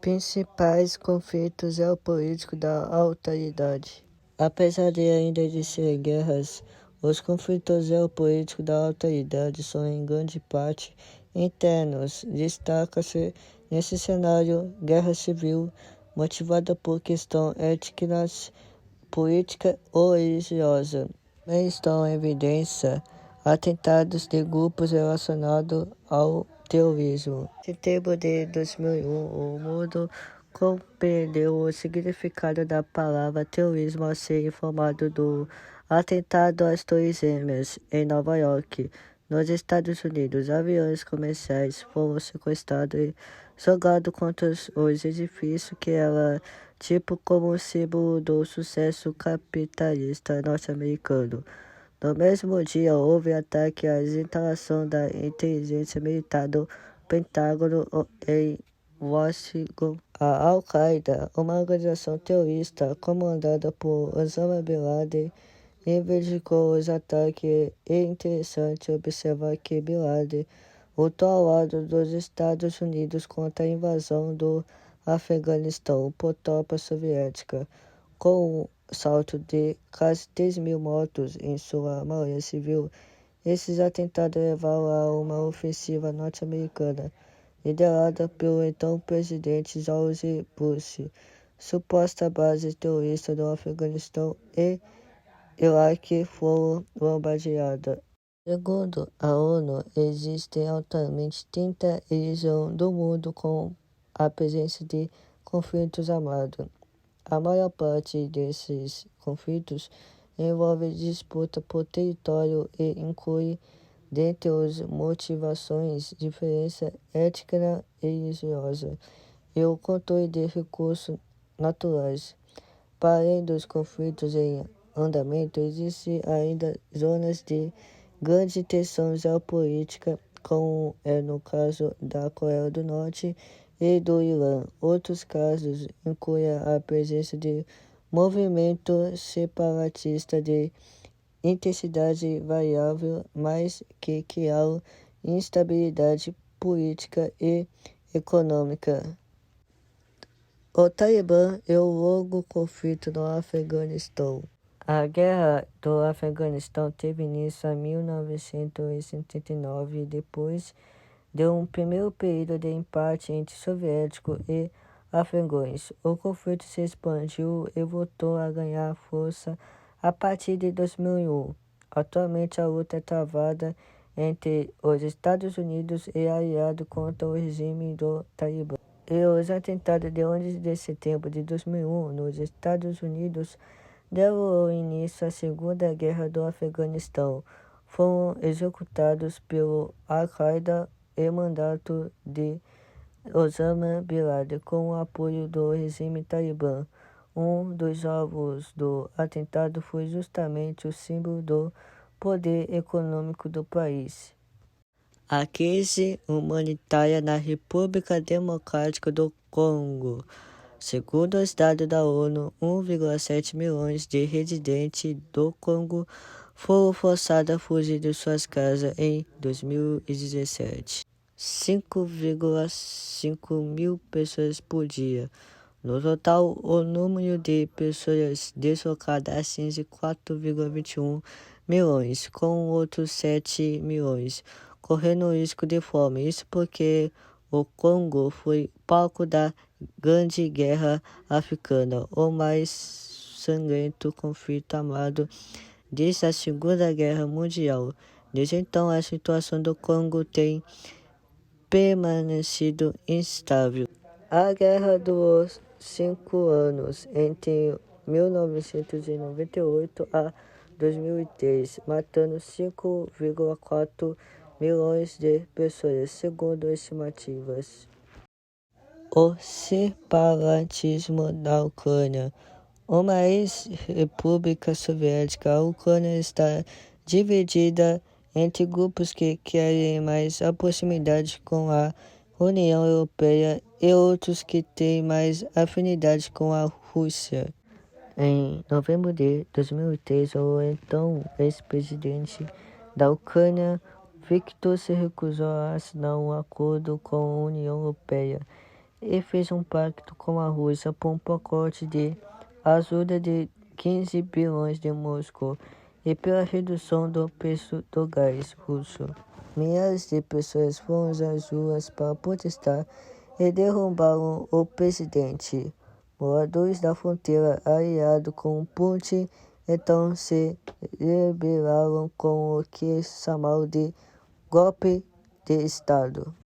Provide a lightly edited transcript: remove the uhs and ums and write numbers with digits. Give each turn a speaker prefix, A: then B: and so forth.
A: Principais conflitos geopolíticos da atualidade. Apesar de ainda existirem guerras, os conflitos geopolíticos da atualidade são em grande parte internos. Destaca-se nesse cenário guerra civil motivada por questões étnicas, política ou religiosa. Também estão em evidência atentados de grupos relacionados ao terrorismo. Em setembro de 2001, o mundo compreendeu o significado da palavra terrorismo ao ser informado do atentado às Torres Gêmeas em Nova York, nos Estados Unidos. Aviões comerciais foram sequestrados e jogados contra os edifícios que era tipo como símbolo do sucesso capitalista norte-americano. No mesmo dia, houve ataque às instalações da inteligência militar do Pentágono em Washington. A Al-Qaeda, uma organização terrorista comandada por Osama Bin Laden, investigou os ataques. É interessante observar que Bin Laden lutou ao lado dos Estados Unidos contra a invasão do Afeganistão por tropas soviéticas, com um salto de quase 3.000 mortos, em sua maioria civil. Esses atentados levaram a uma ofensiva norte-americana, liderada pelo então presidente George Bush. Suposta base terrorista do Afeganistão e Iraque foram bombardeadas. Segundo a ONU, existem atualmente 30 regiões do mundo com a presença de conflitos armados. A maior parte desses conflitos envolve disputa por território e inclui, dentre as motivações, diferença étnica e religiosa e o controle de recursos naturais. Para além dos conflitos em andamento, existem ainda zonas de grande tensão geopolítica, como é no caso da Coreia do Norte e do Irã. Outros casos incluem a presença de movimentos separatistas de intensidade variável, mas que criaram instabilidade política e econômica. O Talibã e o longo conflito no Afeganistão. A guerra do Afeganistão teve início em 1979, depois de um primeiro período de empate entre soviéticos e afegãos. O conflito se expandiu e voltou a ganhar força a partir de 2001. Atualmente a luta é travada entre os Estados Unidos e aliados contra o regime do Talibã. E os atentados de 11 de setembro de 2001 nos Estados Unidos deram início à Segunda Guerra do Afeganistão. Foram executados pelo Al-Qaeda e mandato de Osama Bin Laden, com o apoio do regime talibã. Um dos alvos do atentado foi justamente o símbolo do poder econômico do país. A crise humanitária na República Democrática do Congo. Segundo os dados da ONU, 1,7 milhões de residentes do Congo foram forçados a fugir de suas casas em 2017. 5,5 mil pessoas por dia. No total, o número de pessoas deslocadas atinge 4,21 milhões, com outros 7 milhões correndo o risco de fome. Isso porque o Congo foi palco da Grande Guerra Africana, o mais sangrento conflito armado desde a Segunda Guerra Mundial. Desde então, a situação do Congo tem permanecido instável. A Guerra dos 5 anos, entre 1998 a 2003, matando 5,4 milhões de pessoas, segundo estimativas. O separatismo da Ucrânia. Uma ex-república soviética, a Ucrânia está dividida entre grupos que querem mais a proximidade com a União Europeia e outros que têm mais afinidade com a Rússia. Em novembro de 2003, o então ex-presidente da Ucrânia, Viktor, se recusou a assinar um acordo com a União Europeia, e fez um pacto com a Rússia por um pacote de ajuda de 15 bilhões de Moscou e pela redução do preço do gás russo. Milhares de pessoas foram às ruas para protestar e derrubaram o presidente. Moradores da fronteira, aliados com Putin, então se rebelaram com o que chamaram de golpe de Estado.